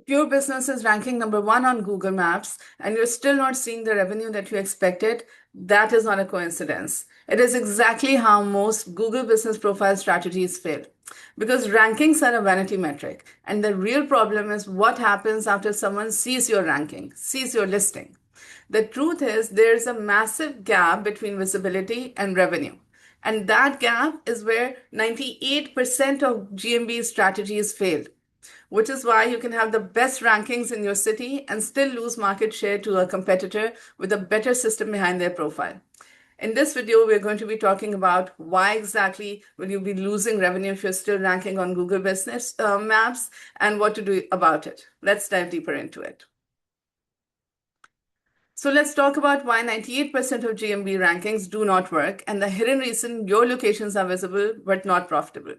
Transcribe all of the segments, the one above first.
your business is ranking number one on Google Maps and you're still not seeing the revenue that you expected, that is not a coincidence. It is exactly how most Google business profile strategies fail. Because rankings are a vanity metric, and the real problem is what happens after someone sees your ranking, sees your listing. The truth is, there's a massive gap between visibility and revenue. And that gap is where 98% of GMB strategies fail, which is why you can have the best rankings in your city and still lose market share to a competitor with a better system behind their profile. In this video, we're going to be talking about why exactly will you be losing revenue if you're still ranking on Google Business Maps and what to do about it. Let's dive deeper into it. So let's talk about why 98% of GMB rankings do not work and the hidden reason your locations are visible but not profitable.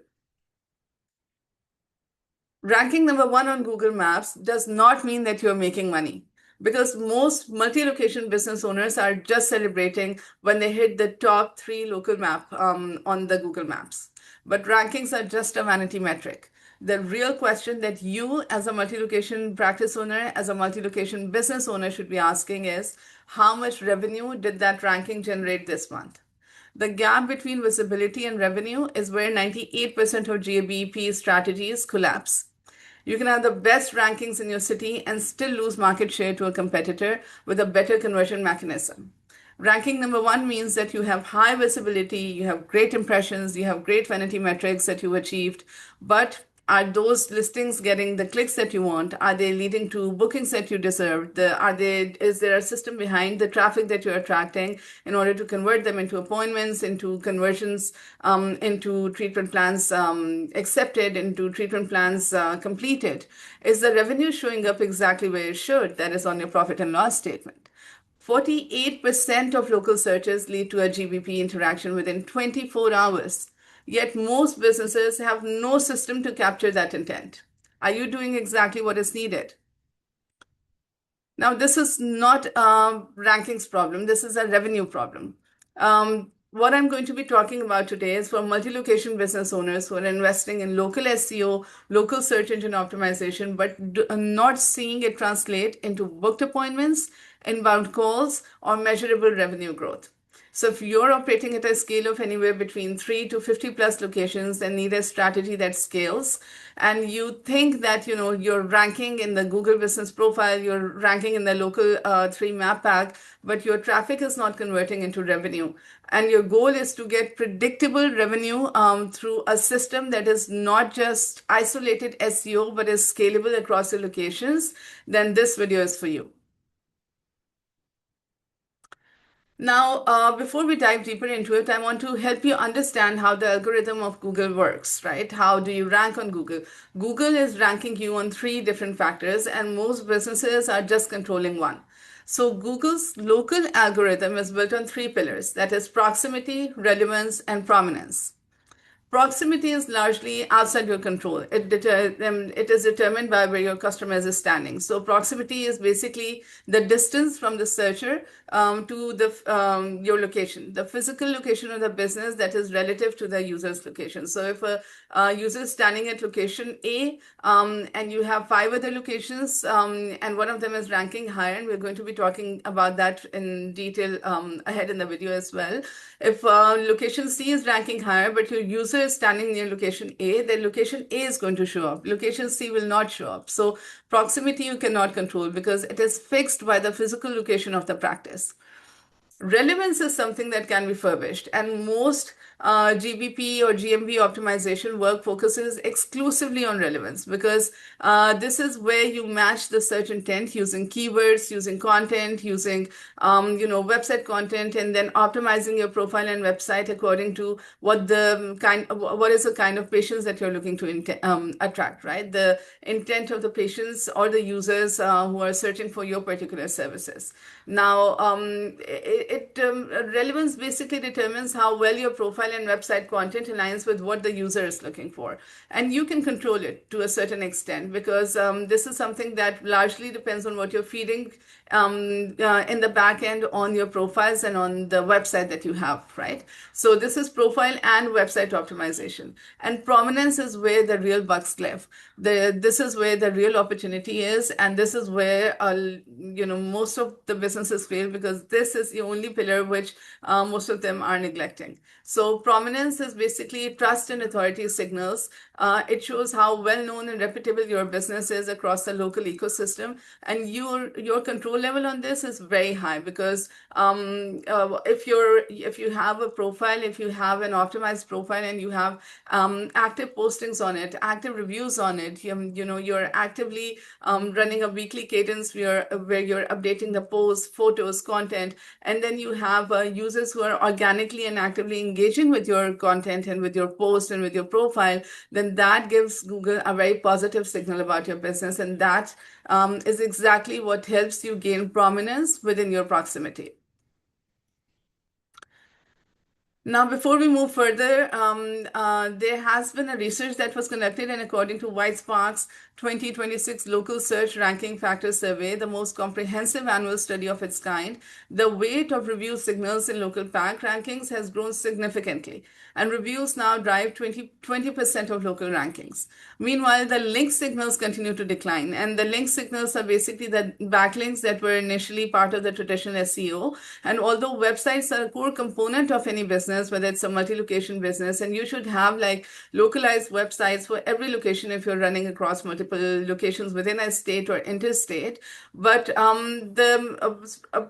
Ranking number one on Google Maps does not mean that you're making money because most multi-location business owners are just celebrating when they hit the top three local map on the Google Maps. But rankings are just a vanity metric. The real question that you as a multi-location practice owner, as a multi-location business owner should be asking is, how much revenue did that ranking generate this month? The gap between visibility and revenue is where 98% of GABP strategies collapse. You can have the best rankings in your city and still lose market share to a competitor with a better conversion mechanism. Ranking number one means that you have high visibility, you have great impressions, you have great vanity metrics that you've achieved, but are those listings getting the clicks that you want? Are they leading to bookings that you deserve? Is there a system behind the traffic that you're attracting in order to convert them into appointments, into conversions, into treatment plans accepted, into treatment plans completed? Is the revenue showing up exactly where it should? That is on your profit and loss statement. 48% of local searches lead to a GBP interaction within 24 hours. Yet most businesses have no system to capture that intent. Are you doing exactly what is needed? Now, this is not a rankings problem. This is a revenue problem. What I'm going to be talking about today is for multi-location business owners who are investing in local SEO, local search engine optimization, but not seeing it translate into booked appointments, inbound calls, or measurable revenue growth. So if you're operating at a scale of anywhere between 3 to 50 plus locations and need a strategy that scales, and you think that you're ranking in the Google business profile, you're ranking in the local three map pack, but your traffic is not converting into revenue, and your goal is to get predictable revenue through a system that is not just isolated SEO but is scalable across your locations, then this video is for you. Now, before we dive deeper into it, I want to help you understand how the algorithm of Google works, right? How do you rank on Google? Google is ranking you on three different factors, and most businesses are just controlling one. So Google's local algorithm is built on three pillars, that is proximity, relevance, and prominence. Proximity is largely outside your control. It is determined by where your customer is standing. So proximity is basically the distance from the searcher to your location, the physical location of the business that is relative to the user's location. So if a user is standing at location A and you have five other locations and one of them is ranking higher, and we're going to be talking about that in detail ahead in the video as well. If location C is ranking higher, but your user is standing near location A, then location A is going to show up. Location C will not show up. So proximity you cannot control because it is fixed by the physical location of the practice. Relevance is something that can be furbished, and most GBP or GMB optimization work focuses exclusively on relevance because this is where you match the search intent using keywords, using content, using website content, and then optimizing your profile and website according to what is the kind of patients that you're looking to attract, right? The intent of the patients or the users who are searching for your particular services. Now, relevance basically determines how well your profile and website content aligns with what the user is looking for, and you can control it to a certain extent because this is something that largely depends on what you're feeding in the back end on your profiles and on the website that you have, right? So this is profile and website optimization, and prominence is where the real bucks live. This is where the real opportunity is, and this is where most of the businesses fail because this is the only pillar which most of them are neglecting. So prominence is basically trust and authority signals. It shows how well known and reputable your business is across the local ecosystem, and your control level on this is very high because if you have a profile, if you have an optimized profile, and you have active postings on it, active reviews on it, you're actively running a weekly cadence where you're updating the posts, photos, content, and then you have users who are organically and actively engaging with your content and with your post and with your profile, then that gives Google a very positive signal about your business, and that is exactly what helps you gain prominence within your proximity. Now, before we move further, there has been a research that was conducted, and according to Whitespark's 2026 Local Search Ranking Factor Survey, the most comprehensive annual study of its kind, the weight of review signals in local pack rankings has grown significantly, and reviews now drive 20% of local rankings. Meanwhile, the link signals continue to decline, and the link signals are basically the backlinks that were initially part of the traditional SEO. And although websites are a core component of any business, whether it's a multi-location business, and you should have like localized websites for every location if you're running across multiple locations within a state or interstate. But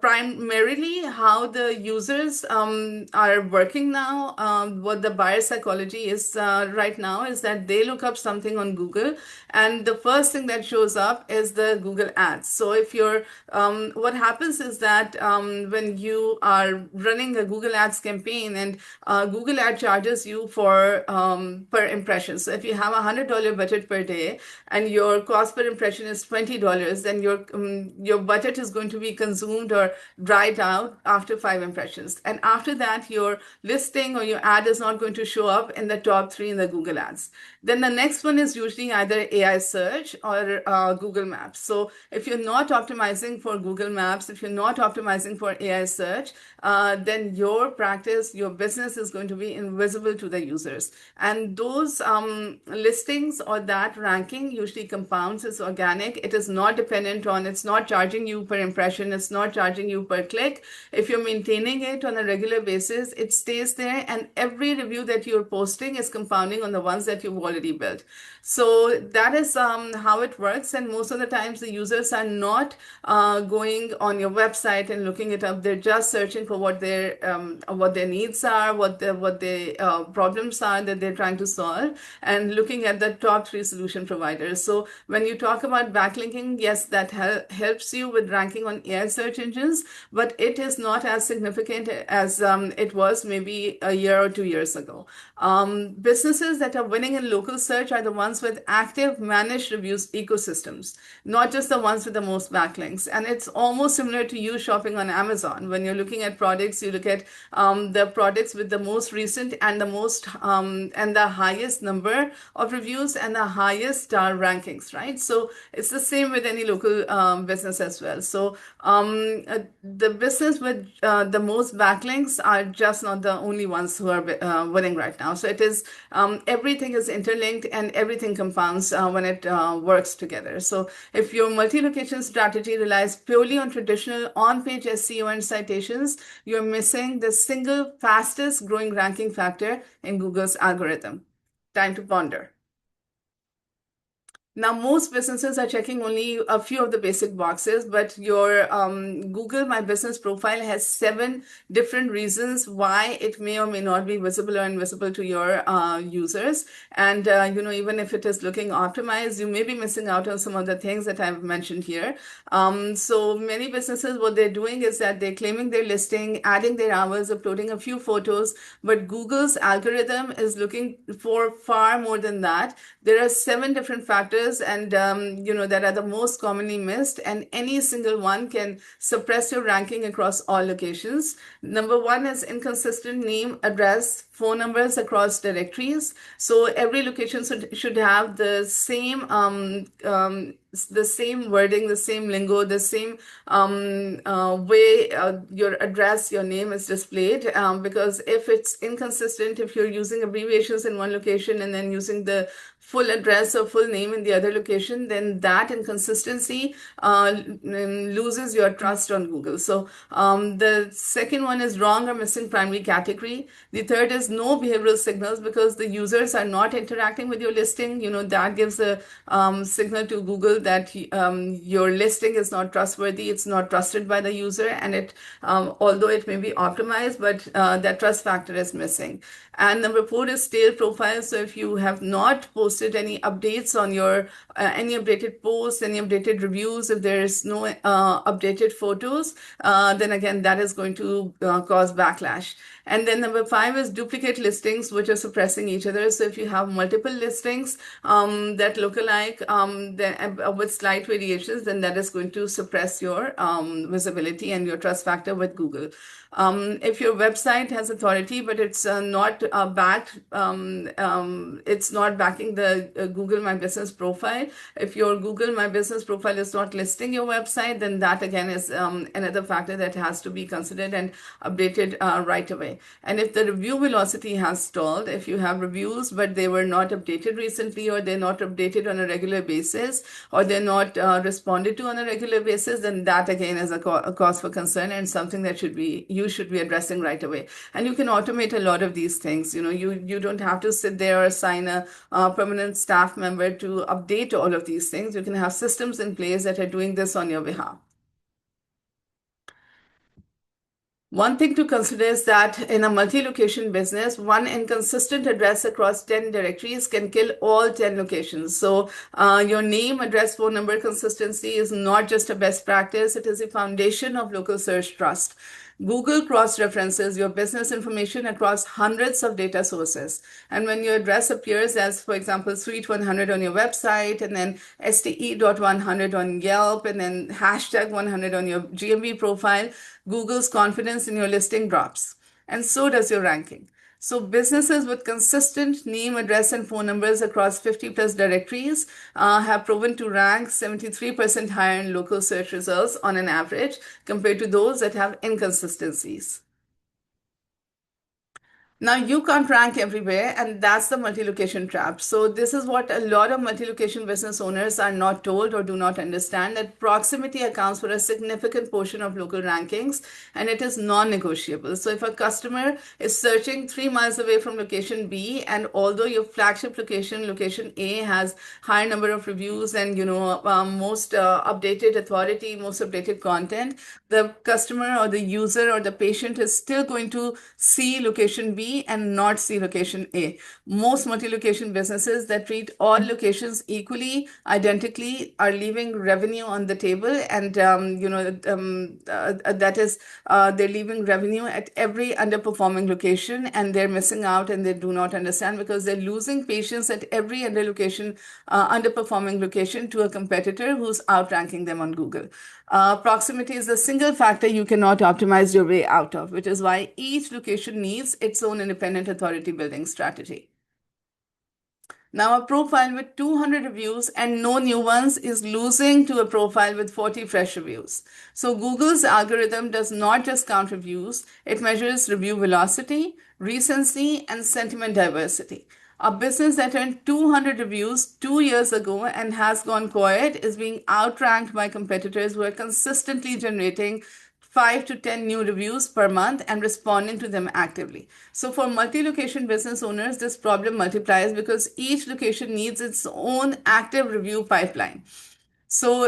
primarily how the users are working now, what the buyer psychology is right now is that they look up something on Google, and the first thing that shows up is the Google ads. So if you're what happens is that when you are running a Google ads campaign, and Google ad charges you for per impression. So if you have $100 budget per day and your cost per impression is $20, then your budget is going to be consumed or dried out after 5 impressions. And after that, your listing or your ad is not going to show up in the top 3 in the Google ads. Then the next one is usually either AI search or Google Maps. So if you're not optimizing for Google Maps, if you're not optimizing for AI search, then your practice, your business is going to be invisible to the users. And those listings or that ranking usually compounds. It's organic. It is not dependent on, it's not charging you per impression. It's not charging you per click. If you're maintaining it on a regular basis, it stays there. And every review that you're posting is compounding on the ones that you've already built. So that is how it works. And most of the times the users are not going on your website and looking it up. They're just searching for what their needs are, what the problems are that they're trying to solve, and looking at the top 3 solution providers. So when you talk about backlinking, yes, that helps you with ranking on AI search engines, but it is not as significant as it was maybe a year or 2 years ago. Businesses that are winning in local search are the ones with active managed reviews ecosystems, not just the ones with the most backlinks. And it's almost similar to you shopping on Amazon. When you're looking at products, you look at the products with the most recent and the most and the highest number of reviews and the highest star rankings, right? So it's the same with any local business as well. So the business with the most backlinks are just not the only ones who are winning right now. So it is everything is interlinked and everything compounds when it works together. So if your multi-location strategy relies purely on traditional on-page SEO and citations, you're missing the single fastest growing ranking factor in Google's algorithm. Time to ponder. Now, most businesses are checking only a few of the basic boxes, but your Google My Business profile has 7 different reasons why it may or may not be visible or invisible to your users. And, even if it is looking optimized, you may be missing out on some of the things that I've mentioned here. So many businesses, what they're doing is that they're claiming their listing, adding their hours, uploading a few photos, but Google's algorithm is looking for far more than that. There are 7 different factors factors, and that are the most commonly missed, and any single one can suppress your ranking across all locations. Number one is inconsistent name, address, phone numbers across directories. So every location should have the same wording, the same lingo, the same way your address, your name is displayed. Because if it's inconsistent, if you're using abbreviations in one location and then using the full address or full name in the other location, then that inconsistency loses your trust on Google. So the second one is wrong or missing primary category. The third is no behavioral signals, because the users are not interacting with your listing. That gives a signal to Google that your listing is not trustworthy, it's not trusted by the user, and although it may be optimized, but that trust factor is missing. And number four is stale profiles. So if you have not posted any updates on any updated posts, any updated reviews, if there is no updated photos, then again, that is going to cause backlash. And then number five is duplicate listings, which are suppressing each other. So if you have multiple listings that look alike, with slight variations, then that is going to suppress your visibility and your trust factor with Google. If your website has authority, but it's not backed, it's not backing the Google My Business profile. If your Google My Business profile is not listing your website, then that again is another factor that has to be considered and updated right away. And if the review velocity has stalled, if you have reviews but they were not updated recently, or they're not updated on a regular basis, or they're not responded to on a regular basis, then that again is a cause for concern, and something that you should be addressing right away. And you can automate a lot of these things. You don't have to sit there or assign a permanent staff member to update all of these things. You can have systems in place that are doing this on your behalf. One thing to consider is that in a multi-location business, one inconsistent address across 10 directories can kill all 10 locations. So your name, address, phone number consistency is not just a best practice, it is a foundation of local search trust. Google cross-references your business information across hundreds of data sources. And when your address appears as, for example, Suite 100 on your website, and then STE.100 on Yelp, and then hashtag 100 on your GMB profile, Google's confidence in your listing drops. And so does your ranking. So businesses with consistent name, address, and phone numbers across 50 plus directories have proven to rank 73% higher in local search results on an average compared to those that have inconsistencies. Now, you can't rank everywhere, and that's the multi-location trap. So this is what a lot of multi-location business owners are not told or do not understand, that proximity accounts for a significant portion of local rankings, and it is non-negotiable. So if a customer is searching 3 miles away from location B, and although your flagship location A, has higher number of reviews and most updated authority, most updated content, the customer or the user or the patient is still going to see location B and not see location A. Most multi-location businesses that treat all locations equally, identically, are leaving revenue on the table, and that is, they're leaving revenue at every underperforming location, and they're missing out, and they do not understand, because they're losing patients at every underperforming location to a competitor who's outranking them on Google. Proximity is the single factor you cannot optimize your way out of, which is why each location needs its own independent authority building strategy. Now, a profile with 200 reviews and no new ones is losing to a profile with 40 fresh reviews. So Google's algorithm does not just count reviews, it measures review velocity, recency, and sentiment diversity. A business that earned 200 reviews 2 years ago and has gone quiet is being outranked by competitors who are consistently generating 5 to 10 new reviews per month and responding to them actively. So for multi-location business owners, this problem multiplies because each location needs its own active review pipeline. So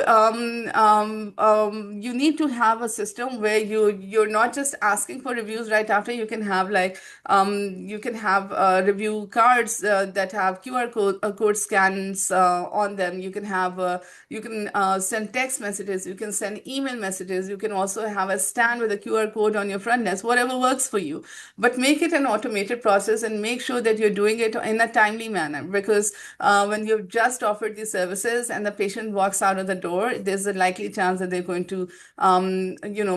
you need to have a system where you're not just asking for reviews right after. You can have you can have review cards that have code scans on them. You can have you can send text messages. You can send email messages. You can also have a stand with a QR code on your front desk. Whatever works for you, but make it an automated process and make sure that you're doing it in a timely manner, because when you've just offered these services and the patient walks out of the door, there's a likely chance that they're going to,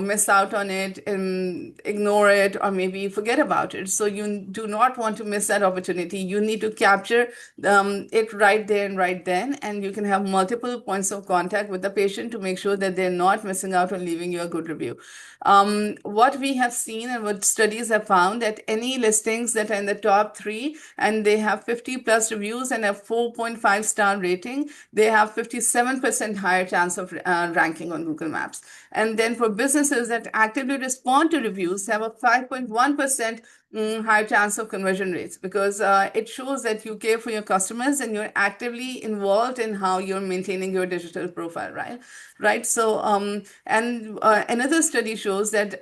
miss out on it and ignore it or maybe forget about it. So you do not want to miss that opportunity. You need to capture it right there and right then, and you can have multiple points of contact with the patient to make sure that they're not missing out on leaving you a good review. What we have seen and what studies have found, that any listings that are in the top three and they have 50 plus reviews and a 4.5-star rating, they have 57% higher chance of ranking on Google Maps. And then for businesses that actively respond to reviews, have a 5.1% high chance of conversion rates, because it shows that you care for your customers and you're actively involved in how you're maintaining your digital profile, right. So and another study shows that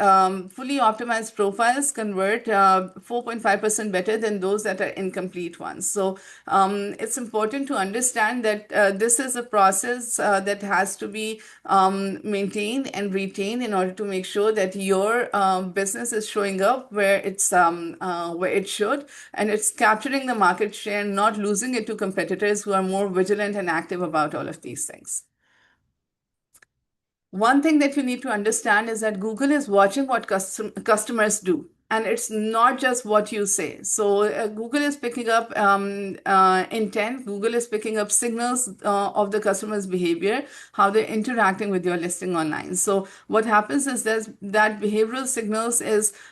fully optimized profiles convert 4.5% better than those that are incomplete ones. So it's important to understand that this is a process that has to be maintained and retained in order to make sure that your business is showing up where it should, and it's capturing the market share, not losing it to competitors who are more vigilant and active about all of these things. One thing that you need to understand is that Google is watching what customers do. And it's not just what you say. So Google is picking up intent. Google is picking up signals of the customer's behavior, how they're interacting with your listing online. So what happens is that behavioral signals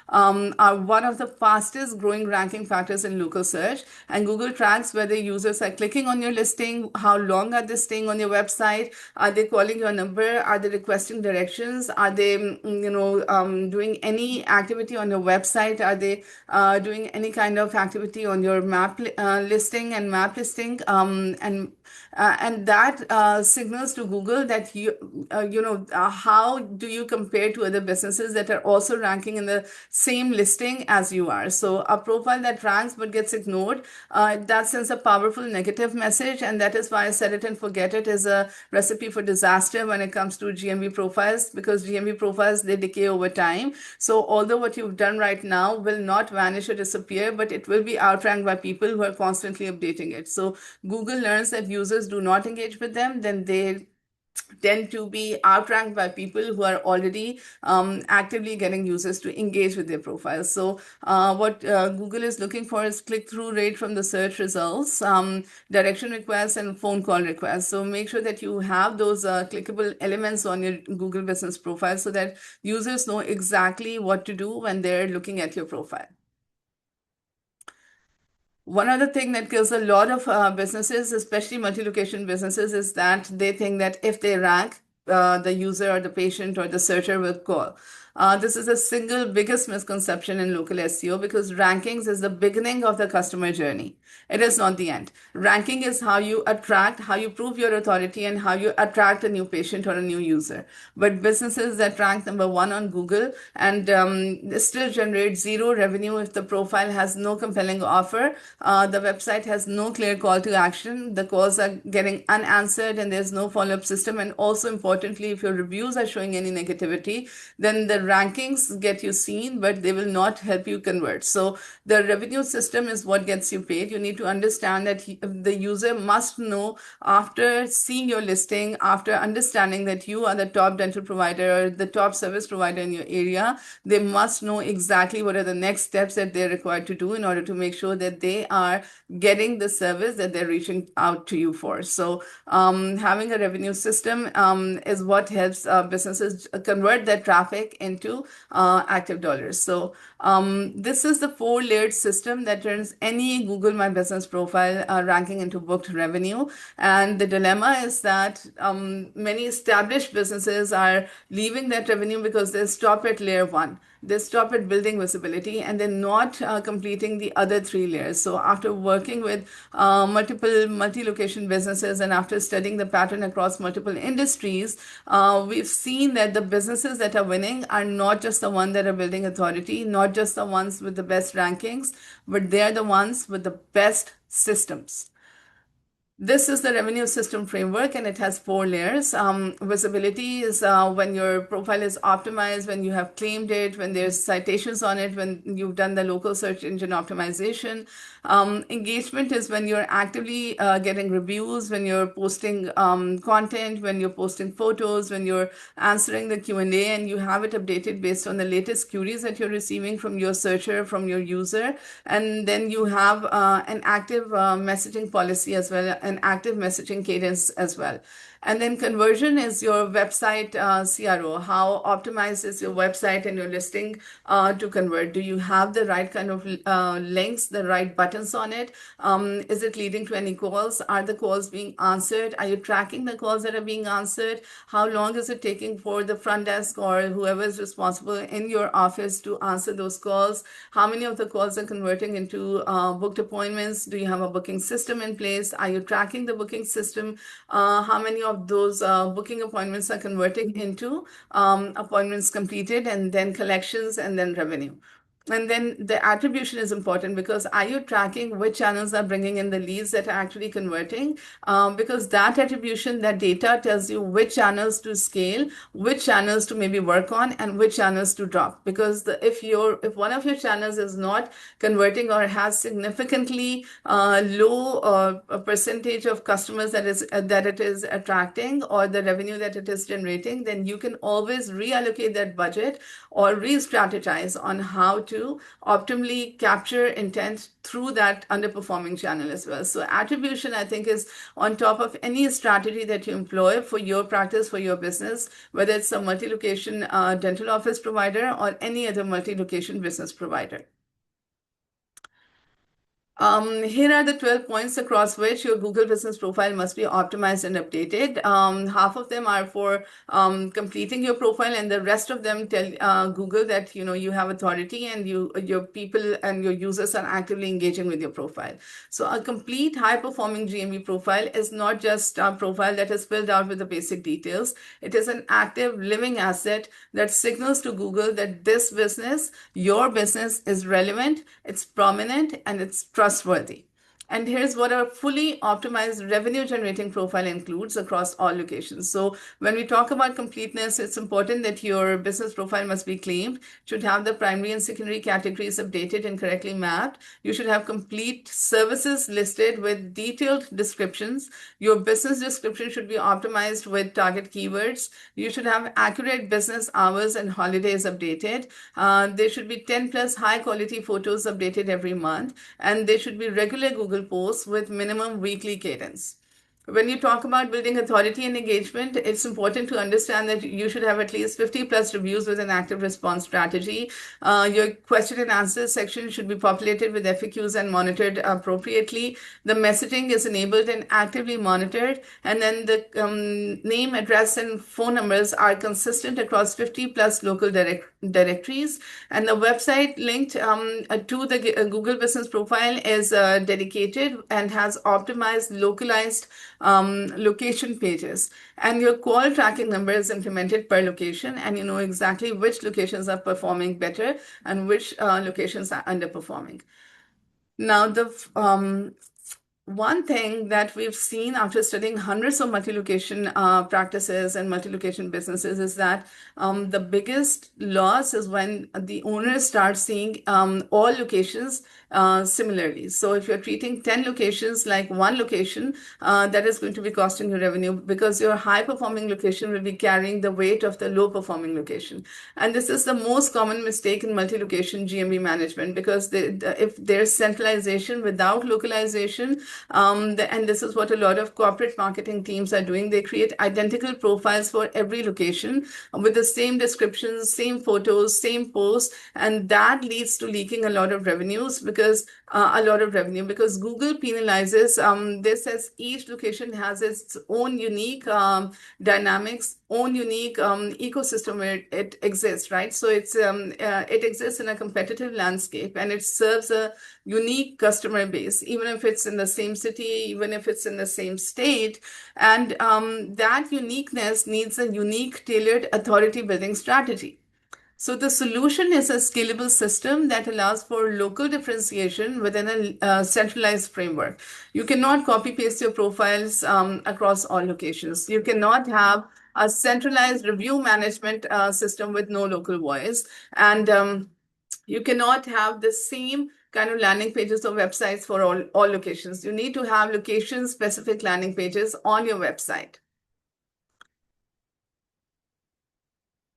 are one of the fastest growing ranking factors in local search. And Google tracks whether users are clicking on your listing, how long are they staying on your website, are they calling your number, are they requesting directions, are they doing any activity on your website, are they doing any kind of activity on your map listing and map listing, and that signals to Google that how do you compare to other businesses that are also ranking in the same listing as you are. So a profile that ranks but gets ignored, that sends a powerful negative message, and that is why set it and forget it is a recipe for disaster when it comes to GMB profiles, because GMB profiles, they decay over time. So although what you've done right now will not vanish or disappear, but it will be outranked by people who are constantly updating it. So Google learns that users do not engage with them, then they tend to be outranked by people who are already actively getting users to engage with their profiles. So what Google is looking for is click-through rate from the search results, direction requests, and phone call requests. So make sure that you have those clickable elements on your Google business profile so that users know exactly what to do when they're looking at your profile. One other thing that kills a lot of businesses, especially multi-location businesses, is that they think that if they rank, the user or the patient or the searcher will call. This is the single biggest misconception in local SEO, because rankings is the beginning of the customer journey. It is not the end. Ranking is how you attract, how you prove your authority, and how you attract a new patient or a new user. But businesses that rank number one on Google and still generate zero revenue if the profile has no compelling offer, the website has no clear call to action, the calls are getting unanswered, and there's no follow-up system. And also importantly, if your reviews are showing any negativity, then the rankings get you seen, but they will not help you convert. So the revenue system is what gets you paid. You need to understand that the user must know, after seeing your listing, after understanding that you are the top dental provider or the top service provider in your area, they must know exactly what are the next steps that they're required to do in order to make sure that they are getting the service that they're reaching out to you for. So having a revenue system is what helps businesses convert their traffic into active dollars. So this is the four-layered system that turns any Google My Business profile ranking into booked revenue. And the dilemma is that many established businesses are leaving that revenue because they stop at layer one. they stop at building visibility, and they're not completing the other three layers. So after working with multiple multi-location businesses and after studying the pattern across multiple industries, we've seen that the businesses that are winning are not just the ones that are building authority, not just the ones with the best rankings, but they're the ones with the best systems. This is the revenue system framework, and it has four layers. Visibility is when your profile is optimized, when you have claimed it, when there's citations on it, when you've done the local search engine optimization. Engagement is when you're actively getting reviews, when you're posting content, when you're posting photos, when you're answering the Q&A, and you have it updated based on the latest queries that you're receiving from your searcher, from your user. And then you have an active messaging policy as well, an active messaging cadence as well. And then conversion is your website CRO. How optimized is your website and your listing to convert? Do you have the right kind of links, the right buttons on it? Is it leading to any calls? Are the calls being answered? Are you tracking the calls that are being answered? How long is it taking for the front desk or whoever is responsible in your office to answer those calls? How many of the calls are converting into booked appointments? Do you have a booking system in place? Are you tracking the booking system? How many of those booking appointments are converting into appointments completed, and then collections, and then revenue? And then the attribution is important, because are you tracking which channels are bringing in the leads that are actually converting? Because that attribution, that data tells you which channels to scale, which channels to maybe work on, and which channels to drop. Because if one of your channels is not converting or has significantly low a percentage of customers that it is attracting, or the revenue that it is generating, then you can always reallocate that budget or re-strategize on how to optimally capture intent through that underperforming channel as well. So attribution, I think, is on top of any strategy that you employ for your practice, for your business, whether it's a multi-location dental office provider or any other multi-location business provider. Here are the 12 points across which your Google business profile must be optimized and updated. Half of them are for completing your profile, and the rest of them tell Google that you have authority and your people and your users are actively engaging with your profile. So a complete high-performing GMB profile is not just a profile that is filled out with the basic details. It is an active living asset that signals to Google that this business, your business, is relevant, it's prominent, and it's trustworthy. And here's what a fully optimized revenue generating profile includes across all locations. So when we talk about completeness, it's important that your business profile must be claimed, should have the primary and secondary categories updated and correctly mapped. You should have complete services listed with detailed descriptions. Your business description should be optimized with target keywords. You should have accurate business hours and holidays updated. There should be 10 plus high quality photos updated every month, and there should be regular Google posts with minimum weekly cadence. When you talk about building authority and engagement, it's important to understand that you should have at least 50 plus reviews with an active response strategy. Your question and answer section should be populated with FAQs and monitored appropriately. The messaging is enabled and actively monitored. And then the name, address, and phone numbers are consistent across 50 plus local directories. And the website linked to the Google business profile is dedicated and has optimized, localized location pages, and your call tracking number is implemented per location, and you know exactly which locations are performing better and which locations are underperforming. Now, the one thing that we've seen after studying hundreds of multi-location practices and multi-location businesses is that the biggest loss is when the owners start seeing all locations similarly. So if you're treating 10 locations like one location, that is going to be costing you revenue, because your high-performing location will be carrying the weight of the low-performing location. And this is the most common mistake in multi-location GMB management, because if there's centralization without localization, and this is what a lot of corporate marketing teams are doing. They create identical profiles for every location with the same descriptions, same photos, same posts, and that leads to leaking a lot of revenues, because because a lot of revenue, because Google penalizes this as each location has its own unique dynamics, own unique ecosystem where it exists, right? So it exists in a competitive landscape, and it serves a unique customer base, even if it's in the same city, even if it's in the same state. And that uniqueness needs a unique, tailored authority building strategy. So the solution is a scalable system that allows for local differentiation within a centralized framework. You cannot copy paste your profiles across all locations. You cannot have a centralized review management system with no local voice. And you cannot have the same kind of landing pages or websites for all locations. You need to have location specific landing pages on your website.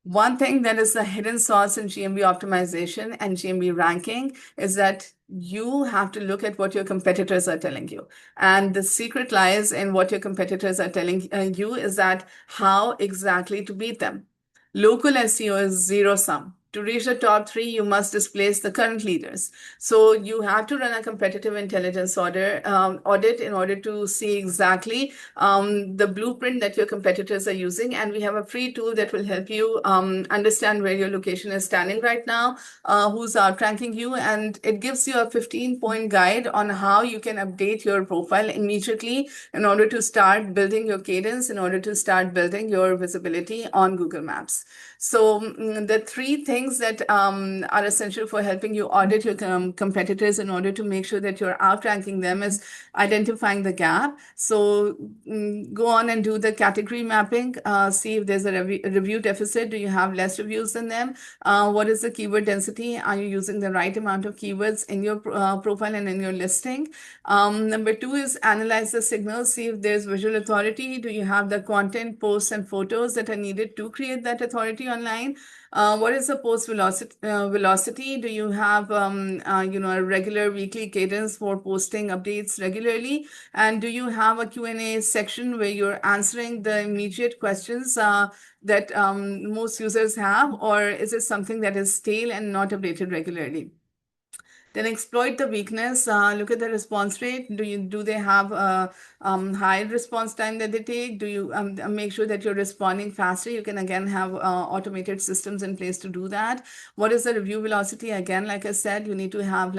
One thing that is the hidden sauce in GMB optimization and GMB ranking is that you have to look at what your competitors are telling you. And the secret lies in what your competitors are telling you is that how exactly to beat them. Local SEO is zero sum. To reach the top three, you must displace the current leaders. So you have to run a competitive intelligence audit in order to see exactly the blueprint that your competitors are using. And we have a free tool that will help you understand where your location is standing right now, who's outranking you. And it gives you a 15-point guide on how you can update your profile immediately in order to start building your cadence, in order to start building your visibility on Google Maps. So the three things that are essential for helping you audit your competitors in order to make sure that you're outranking them is identifying the gap. So go on and do the category mapping, see if there's a review deficit. Do you have less reviews than them? What is the keyword density? Are you using the right amount of keywords in your profile and in your listing? Number two is analyze the signals, see if there's visual authority. Do you have the content, posts, and photos that are needed to create that authority online? What is the post velocity? Do you have a regular weekly cadence for posting updates regularly? And do you have a Q&A section where you're answering the immediate questions that most users have, or is it something that is stale and not updated regularly? Then exploit the weakness. Look at the response rate. Do they have a high response time that they take? Do you make sure that you're responding faster? You can again have automated systems in place to do that. What is the review velocity? Again, like I said, you need to have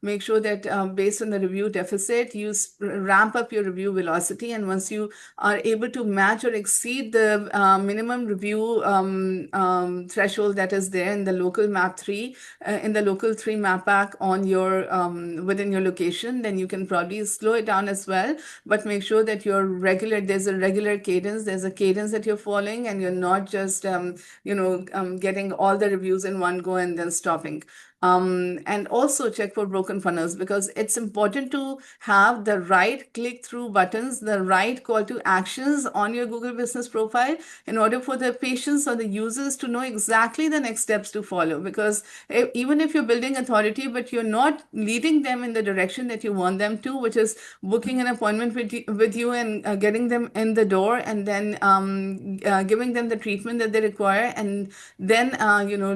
make sure that based on the review deficit, you ramp up your review velocity. And once you are able to match or exceed the minimum review threshold that is there in the local map 3, in the local 3 map pack on your within your location, then you can probably slow it down as well, but make sure that there's a regular cadence, there's a cadence that you're following, and you're not just getting all the reviews in one go and then stopping. And also check for broken funnels, because it's important to have the right click-through buttons, the right call to actions on your Google Business Profile in order for the patients or the users to know exactly the next steps to follow. Because even if you're building authority, but you're not leading them in the direction that you want them to, which is booking an appointment with you and getting them in the door, and then giving them the treatment that they require, and then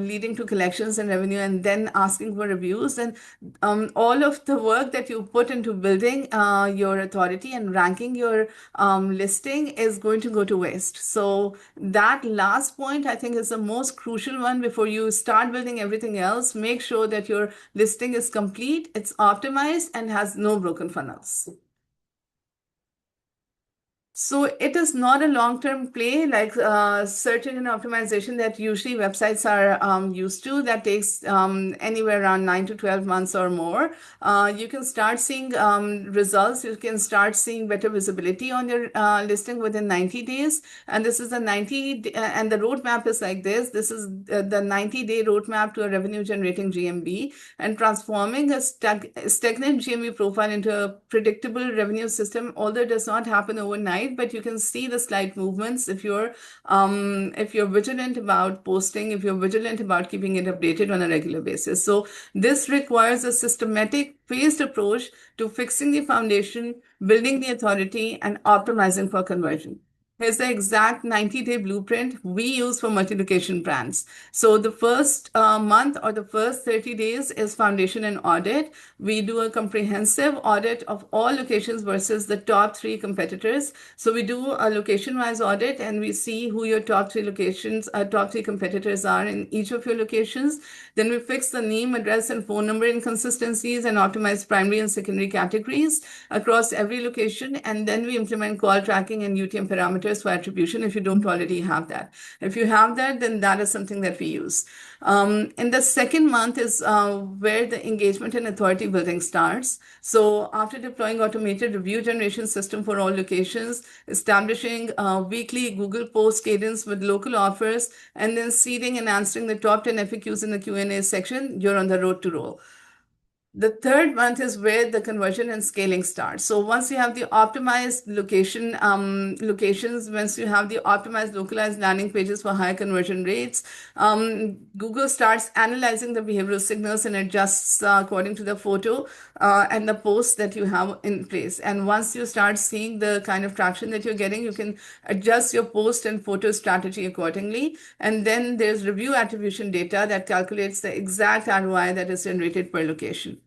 leading to collections and revenue, and then asking for reviews, and all of the work that you put into building your authority and ranking your listing is going to go to waste. So that last point, I think, is the most crucial one before you start building everything else. Make sure that your listing is complete, it's optimized, and has no broken funnels. So it is not a long-term play like search engine optimization that usually websites are used to. That takes anywhere around 9 to 12 months or more. You can start seeing results. You can start seeing better visibility on your listing within 90 days. And this is the and the roadmap is like this. This is the 90-day roadmap to a revenue-generating GMB, and transforming a stagnant GMB profile into a predictable revenue system, although it does not happen overnight, but you can see the slight movements if you're vigilant about posting, if you're vigilant about keeping it updated on a regular basis. So this requires a systematic, phased approach to fixing the foundation, building the authority, and optimizing for conversion. Here's the exact 90-day blueprint we use for multi-location brands. So the first month or the first 30 days is foundation and audit. We do a comprehensive audit of all locations versus the top three competitors. So we do a location-wise audit and we see who your top three locations, top three competitors are in each of your locations. Then we fix the name, address, and phone number inconsistencies and optimize primary and secondary categories across every location. And then we implement call tracking and UTM parameters for attribution if you don't already have that. If you have that, then that is something that we use. In the second month is where the engagement and authority building starts. So after deploying automated review generation system for all locations, establishing weekly Google post cadence with local offers, and then seeding and answering the top 10 FAQs in the Q&A section, you're on the road to roll. The third month is where the conversion and scaling starts. So once you have the optimized locations, once you have the optimized localized landing pages for high conversion rates, Google starts analyzing the behavioral signals and adjusts according to the photo and the posts that you have in place. And once you start seeing the kind of traction that you're getting, you can adjust your post and photo strategy accordingly. And then there's review attribution data that calculates the exact ROI that is generated per location.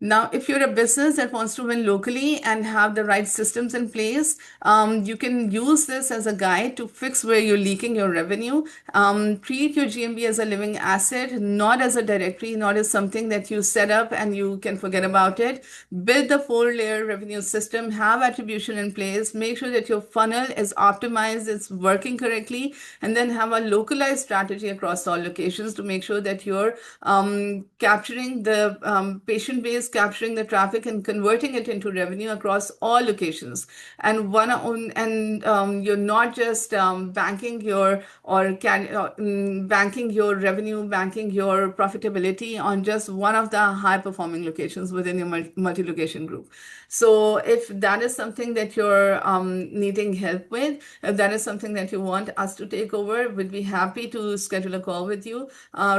Now, if you're a business that wants to win locally and have the right systems in place, you can use this as a guide to fix where you're leaking your revenue. Treat your GMB as a living asset, not as a directory, not as something that you set up and you can forget about it. Build the four-layer revenue system, have attribution in place, make sure that your funnel is optimized, it's working correctly, and then have a localized strategy across all locations to make sure that you're capturing the patient base, capturing the traffic, and converting it into revenue across all locations. And you're not just banking your banking your revenue, banking your profitability on just one of the high performing locations within your multi-location group. So if that is something that you're needing help with, if that is something that you want us to take over, we'd be happy to schedule a call with you.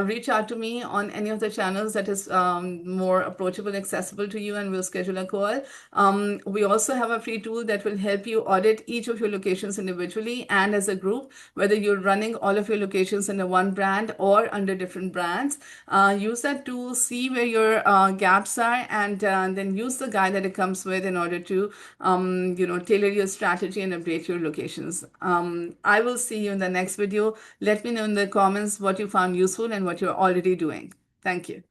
Reach out to me on any of the channels that is more approachable, accessible to you, and we'll schedule a call. We also have a free tool that will help you audit each of your locations individually and as a group, whether you're running all of your locations under one brand or under different brands. Use that tool, see where your gaps are, and then use the guide that it comes with in order to tailor your strategy and update your locations. I will see you in the next video. Let me know in the comments what you found useful and what you're already doing. Thank you.